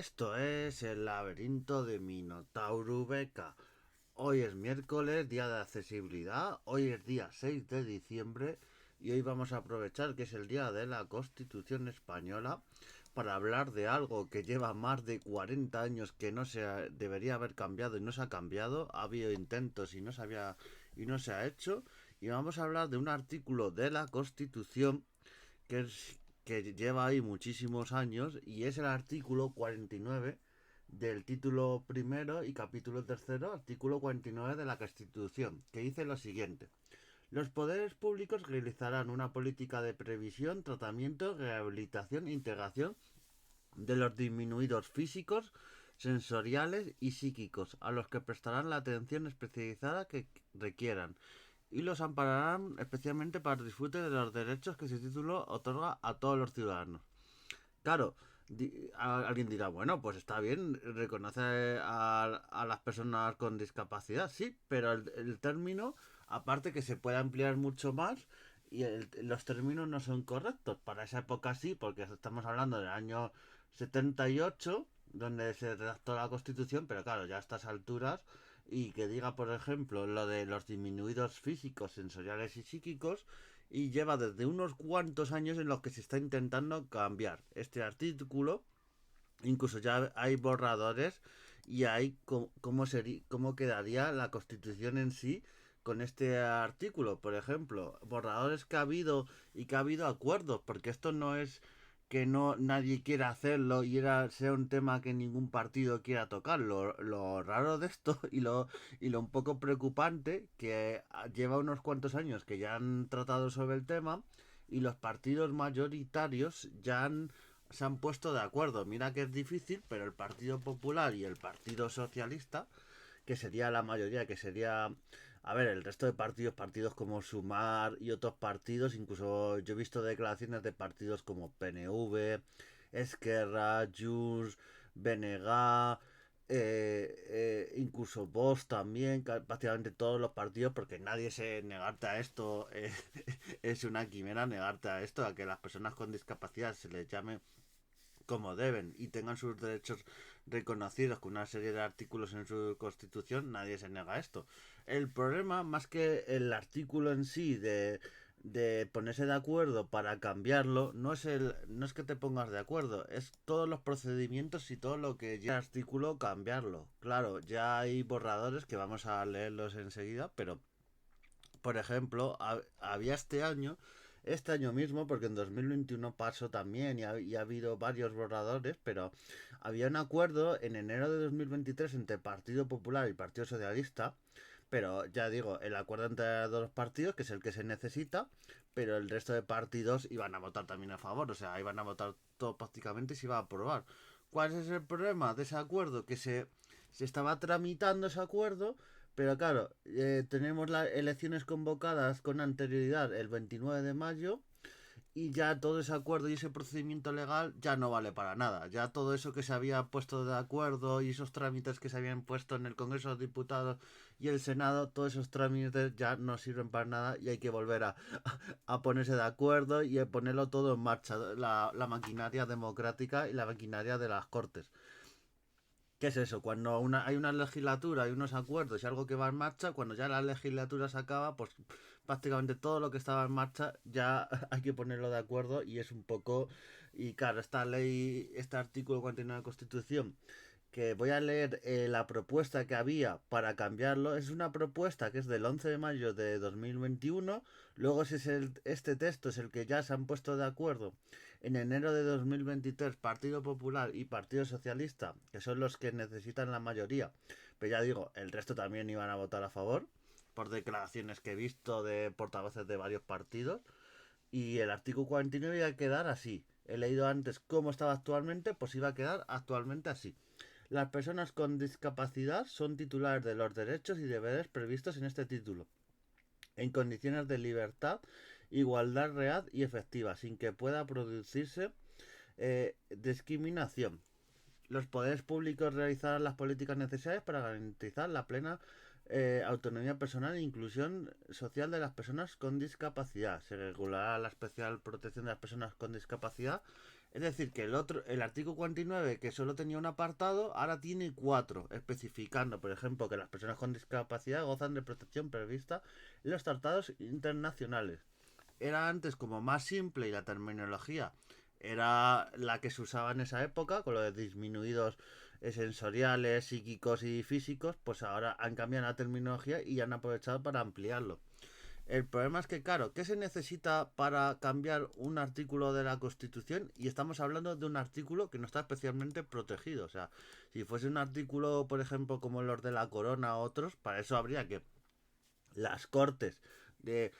Esto es el laberinto de Minotauro Beca. Hoy es miércoles, día de accesibilidad. Hoy es día 6 de diciembre y hoy vamos a aprovechar que es el día de la Constitución Española para hablar de algo que lleva más de 40 años que debería haber cambiado y no se ha cambiado. Ha habido intentos y no se ha hecho. Y vamos a hablar de un artículo de la Constitución que lleva ahí muchísimos años y es el artículo 49 del título primero y capítulo tercero, artículo 49 de la Constitución, que dice lo siguiente. Los poderes públicos realizarán una política de previsión, tratamiento, rehabilitación e integración de los disminuidos físicos, sensoriales y psíquicos, a los que prestarán la atención especializada que requieran, y los ampararán especialmente para el disfrute de los derechos que ese título otorga a todos los ciudadanos. Claro, alguien dirá, bueno, pues está bien, reconoce a las personas con discapacidad, sí, pero el término, aparte que se puede ampliar mucho más, y los términos no son correctos. Para esa época sí, porque estamos hablando del año 78, donde se redactó la Constitución, pero claro, ya a estas alturas, y que diga, por ejemplo, lo de los disminuidos físicos, sensoriales y psíquicos, y lleva desde unos cuantos años en los que se está intentando cambiar este artículo. Incluso ya hay borradores y hay cómo quedaría la Constitución en sí con este artículo. Por ejemplo, borradores que ha habido y que ha habido acuerdos, porque esto no es que no nadie quiera hacerlo y sea un tema que ningún partido quiera tocar. Lo raro de esto y lo un poco preocupante que lleva unos cuantos años que ya han tratado sobre el tema y los partidos mayoritarios se han puesto de acuerdo. Mira que es difícil, pero el Partido Popular y el Partido Socialista, que sería la mayoría, que sería, a ver, el resto de partidos como Sumar y otros partidos, incluso yo he visto declaraciones de partidos como PNV, Esquerra, Junts, BNG, incluso Vox también, prácticamente todos los partidos, porque nadie se negarte a esto, es una quimera negarte a esto, a que las personas con discapacidad se les llame como deben y tengan sus derechos reconocidos con una serie de artículos en su constitución, nadie se niega a esto. El problema, más que el artículo en sí de ponerse de acuerdo para cambiarlo, no es que te pongas de acuerdo, es todos los procedimientos y todo lo que lleva el artículo cambiarlo. Claro, ya hay borradores que vamos a leerlos enseguida, pero por ejemplo, había este año mismo, porque en 2021 pasó también y ha habido varios borradores, pero había un acuerdo en enero de 2023 entre Partido Popular y Partido Socialista, pero ya digo, el acuerdo entre los dos partidos, que es el que se necesita, pero el resto de partidos iban a votar también a favor, o sea, iban a votar todo prácticamente y se iba a aprobar. ¿Cuál es el problema de ese acuerdo? Que se estaba tramitando ese acuerdo, pero claro, tenemos las elecciones convocadas con anterioridad el 29 de mayo y ya todo ese acuerdo y ese procedimiento legal ya no vale para nada. Ya todo eso que se había puesto de acuerdo y esos trámites que se habían puesto en el Congreso de los Diputados y el Senado, todos esos trámites ya no sirven para nada y hay que volver a ponerse de acuerdo y a ponerlo todo en marcha, la maquinaria democrática y la maquinaria de las Cortes. ¿Qué es eso? Cuando hay una legislatura, hay unos acuerdos y algo que va en marcha, cuando ya la legislatura se acaba, pues prácticamente todo lo que estaba en marcha ya hay que ponerlo de acuerdo y es un poco... Y claro, esta ley, este artículo 49 de la Constitución, que voy a leer la propuesta que había para cambiarlo, es una propuesta que es del 11 de mayo de 2021, luego este texto es el que ya se han puesto de acuerdo en enero de 2023 Partido Popular y Partido Socialista, que son los que necesitan la mayoría, pero ya digo, el resto también iban a votar a favor, por declaraciones que he visto de portavoces de varios partidos, y el artículo 49 iba a quedar así. He leído antes cómo estaba actualmente, pues iba a quedar actualmente así. Las personas con discapacidad son titulares de los derechos y deberes previstos en este título, en condiciones de libertad, igualdad real y efectiva, sin que pueda producirse discriminación. Los poderes públicos realizarán las políticas necesarias para garantizar la plena autonomía personal e inclusión social de las personas con discapacidad. Se regulará la especial protección de las personas con discapacidad. Es decir, que el artículo 49, que solo tenía un apartado, ahora tiene cuatro, especificando, por ejemplo, que las personas con discapacidad gozan de protección prevista en los tratados internacionales. Era antes como más simple y la terminología era la que se usaba en esa época, con lo de disminuidos sensoriales, psíquicos y físicos, pues ahora han cambiado la terminología y han aprovechado para ampliarlo. El problema es que, claro, ¿qué se necesita para cambiar un artículo de la Constitución? Y estamos hablando de un artículo que no está especialmente protegido. O sea, si fuese un artículo, por ejemplo, como los de la Corona o otros, para eso habría que las Cortes de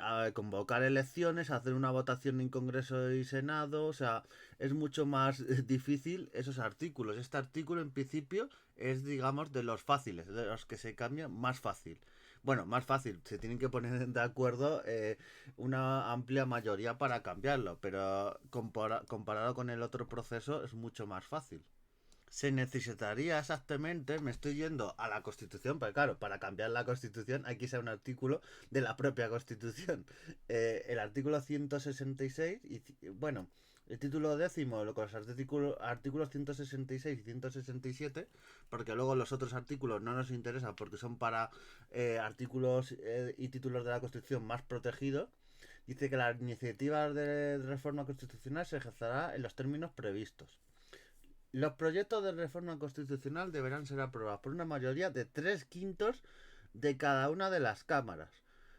a convocar elecciones, hacer una votación en Congreso y Senado, o sea, es mucho más difícil esos artículos. Este artículo en principio es, digamos, de los fáciles, de los que se cambian más fácil. Bueno, más fácil, se tienen que poner de acuerdo una amplia mayoría para cambiarlo, pero comparado con el otro proceso es mucho más fácil. Se necesitaría exactamente, me estoy yendo a la Constitución, porque claro, para cambiar la Constitución hay que ser un artículo de la propia Constitución. El artículo 166, bueno, el título décimo, con los artículos 166 y 167, porque luego los otros artículos no nos interesan porque son para artículos y títulos de la Constitución más protegidos. Dice que la iniciativa de reforma constitucional se ejercerá en los términos previstos. Los proyectos de reforma constitucional deberán ser aprobados por una mayoría de 3/5 de cada una de las cámaras.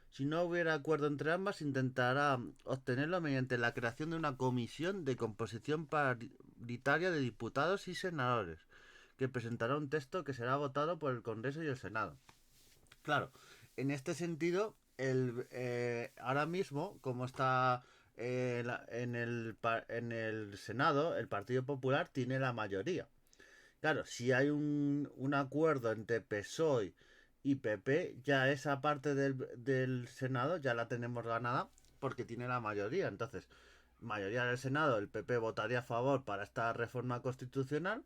Si no hubiera acuerdo entre ambas, intentará obtenerlo mediante la creación de una comisión de composición paritaria de diputados y senadores, que presentará un texto que será votado por el Congreso y el Senado. Claro, en este sentido, ahora mismo, como está en el Senado, el Partido Popular tiene la mayoría. Claro, si hay un acuerdo entre PSOE y PP, ya esa parte del Senado ya la tenemos ganada porque tiene la mayoría. Entonces, mayoría del Senado, el PP votaría a favor para esta reforma constitucional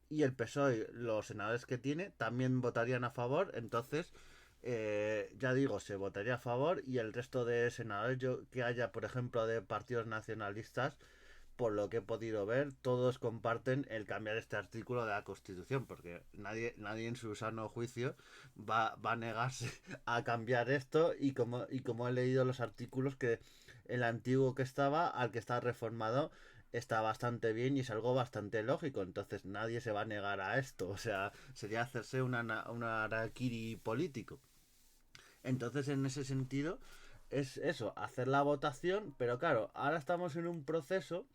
y el PSOE, los senadores que tiene, también votarían a favor. Entonces, ya digo, se votaría a favor y el resto de senadores que haya, por ejemplo, de partidos nacionalistas, por lo que he podido ver, todos comparten el cambiar este artículo de la Constitución, porque nadie en su sano juicio va a negarse a cambiar esto y como he leído los artículos que el antiguo que estaba al que está reformado está bastante bien y es algo bastante lógico, entonces nadie se va a negar a esto, o sea, sería hacerse una harakiri político. Entonces, en ese sentido, es eso, hacer la votación, pero claro, ahora estamos en un proceso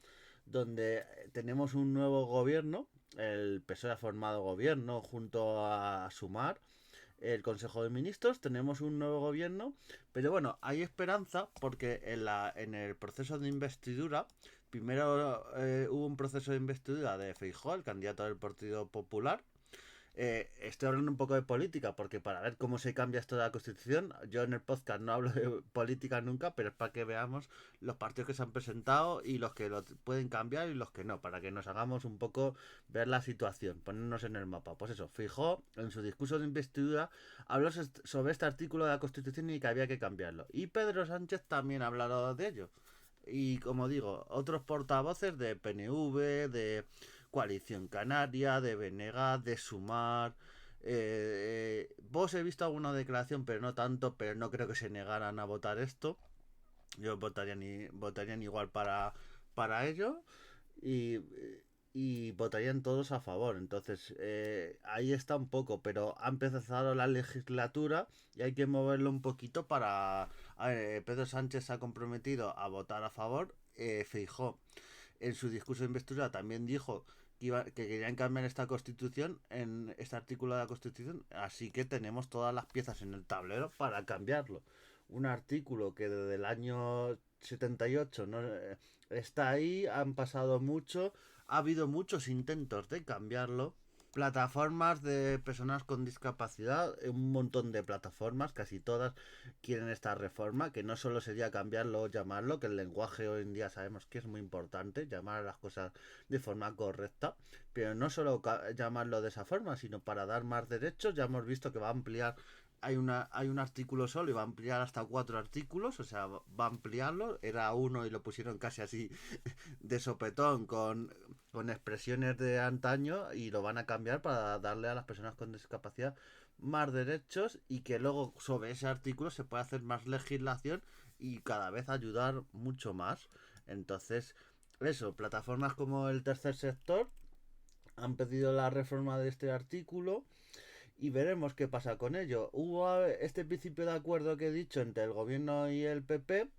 donde tenemos un nuevo gobierno, el PSOE ha formado gobierno junto a Sumar, el Consejo de Ministros, tenemos un nuevo gobierno, pero bueno, hay esperanza porque en el proceso de investidura, primero hubo un proceso de investidura de Feijóo, el candidato del Partido Popular. Estoy hablando un poco de política porque para ver cómo se cambia esto de la Constitución, yo en el podcast no hablo de política nunca, pero es para que veamos los partidos que se han presentado y los que lo pueden cambiar y los que no, para que nos hagamos un poco ver la situación, ponernos en el mapa. Pues eso, fijó en su discurso de investidura, habló sobre este artículo de la Constitución y que había que cambiarlo. Y Pedro Sánchez también ha hablado de ello. Y como digo, otros portavoces de PNV, de Coalición Canaria, de Venegas, de Sumar. Vos he visto alguna declaración, pero no tanto, pero no creo que se negaran a votar esto. Yo votarían igual para ello y votarían todos a favor. Entonces, ahí está un poco, pero ha empezado la legislatura y hay que moverlo un poquito para... A ver, Pedro Sánchez se ha comprometido a votar a favor. Feijóo en su discurso de investidura también dijo que querían cambiar esta constitución, en este artículo de la constitución, así que tenemos todas las piezas en el tablero para cambiarlo. Un artículo que desde el año 78 no, está ahí, han pasado mucho, ha habido muchos intentos de cambiarlo Plataformas de personas con discapacidad, un montón de plataformas, casi todas quieren esta reforma, que no solo sería cambiarlo o llamarlo, que el lenguaje hoy en día sabemos que es muy importante, llamar a las cosas de forma correcta, pero no solo llamarlo de esa forma, sino para dar más derechos. Ya hemos visto que va a ampliar, hay un artículo solo y va a ampliar hasta 4 artículos, o sea, va a ampliarlo, era uno y lo pusieron casi así de sopetón con expresiones de antaño y lo van a cambiar para darle a las personas con discapacidad más derechos y que luego sobre ese artículo se puede hacer más legislación y cada vez ayudar mucho más. Entonces, eso, plataformas como el tercer sector han pedido la reforma de este artículo y veremos qué pasa con ello. Hubo este principio de acuerdo que he dicho entre el gobierno y el PP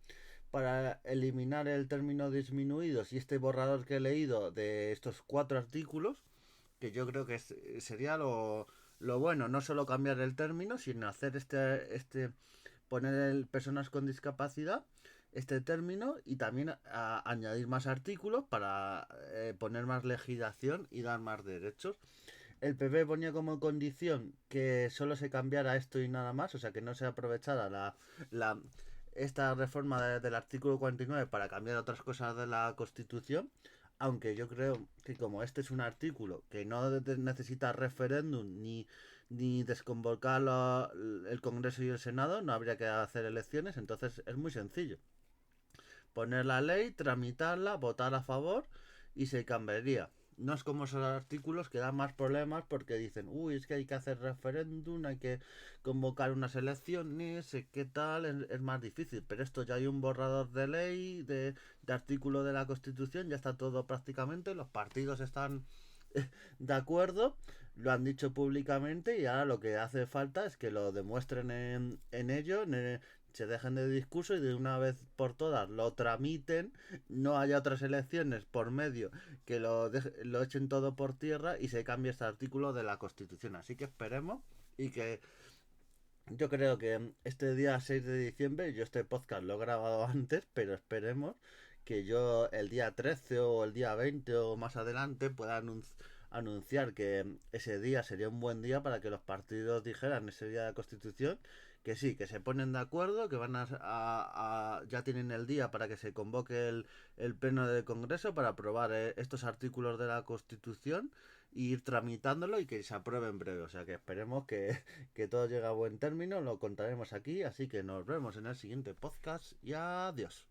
para eliminar el término disminuidos y este borrador que he leído de estos 4 artículos, que yo creo que sería lo bueno, no solo cambiar el término, sino hacer poner personas con discapacidad, este término, y también añadir más artículos para poner más legislación y dar más derechos. El PP ponía como condición que solo se cambiara esto y nada más, o sea que no se aprovechara la esta reforma del artículo 49 para cambiar otras cosas de la Constitución, aunque yo creo que como este es un artículo que no necesita referéndum ni desconvocar el Congreso y el Senado, no habría que hacer elecciones, entonces es muy sencillo. Poner la ley, tramitarla, votar a favor y se cambiaría. No es como esos artículos que dan más problemas porque dicen, uy, es que hay que hacer referéndum, hay que convocar unas elecciones, qué tal, es más difícil. Pero esto ya hay un borrador de ley, de artículo de la Constitución, ya está todo prácticamente, los partidos están de acuerdo, lo han dicho públicamente y ahora lo que hace falta es que lo demuestren en ello, se dejen de discurso y de una vez por todas lo tramiten, no haya otras elecciones por medio, que lo echen todo por tierra y se cambie este artículo de la Constitución. Así que esperemos y que yo creo que este día 6 de diciembre, yo este podcast lo he grabado antes, pero esperemos que yo el día 13 o el día 20 o más adelante pueda anunciar que ese día sería un buen día para que los partidos dijeran ese día de la Constitución que sí, que se ponen de acuerdo, que ya tienen el día para que se convoque el pleno del Congreso para aprobar estos artículos de la Constitución e ir tramitándolo y que se apruebe en breve. O sea que esperemos que todo llegue a buen término, lo contaremos aquí, así que nos vemos en el siguiente podcast y adiós.